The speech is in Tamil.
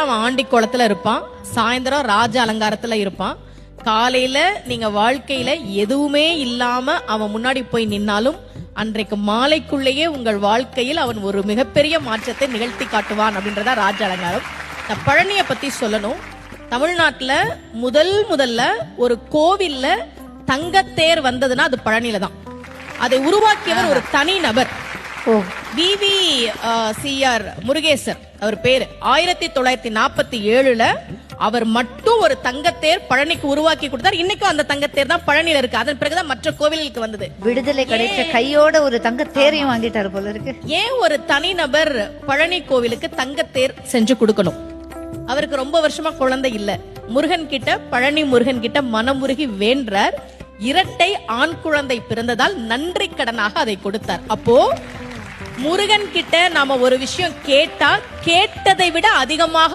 அவன் ஆண்டி கோலத்துல இருப்பான், சாயந்தரம் ராஜ அலங்காரத்துல இருப்பான். காலையில நீங்க வாழ்க்கையில எதுவுமே இல்லாம அவன் முன்னாடி போய் நின்னாலும் அன்றைக்கு மாலைக்குள்ளேயே உங்கள் வாழ்க்கையில் அவன் ஒரு மிகப்பெரிய மாற்றத்தை நிகழ்த்தி காட்டுவான் அப்படின்றதா ராஜ அலங்காரம். நான் பழனியை பத்தி சொல்லணும். தமிழ்நாட்டுல முதல்ல ஒரு கோவில்ல தங்கத்தேர் வந்ததுன்னா அது பழனியில தான். அதை உருவாக்கியவர் ஒரு தனி நபர், VVCR முருகேசர் அவர் பேரு. 1947 அவர் மட்டும் ஒரு தங்கத்தேர் பழனிக்கு உருவாக்கி கொடுத்தார். இன்னைக்கும் அந்த தங்கத்தேர் தான் பழனியில இருக்கு. அதன் பிறகுதான் மற்ற கோவிலுக்கு வந்தது. விடுதலை கிடைச்ச கையோட ஒரு தங்கத்தேரையும் வாங்கிட்டாரு போல இருக்கு. ஏன் ஒரு தனிநபர் பழனி கோவிலுக்கு தங்கத்தேர் செஞ்சு கொடுக்கணும்? அவருக்கு ரொம்ப வருஷமா குழந்தை இல்ல. முருகன் கிட்ட, பழனி முருகன் கிட்ட மனமுருகி வேண்டார். இரட்டை ஆண் குழந்தை பிறந்ததால் நன்றி கடனாக அதை கொடுத்தார். அப்போ முருகன் கிட்ட நாம ஒரு விஷயம் கேட்டா கேட்டதை விட அதிகமாக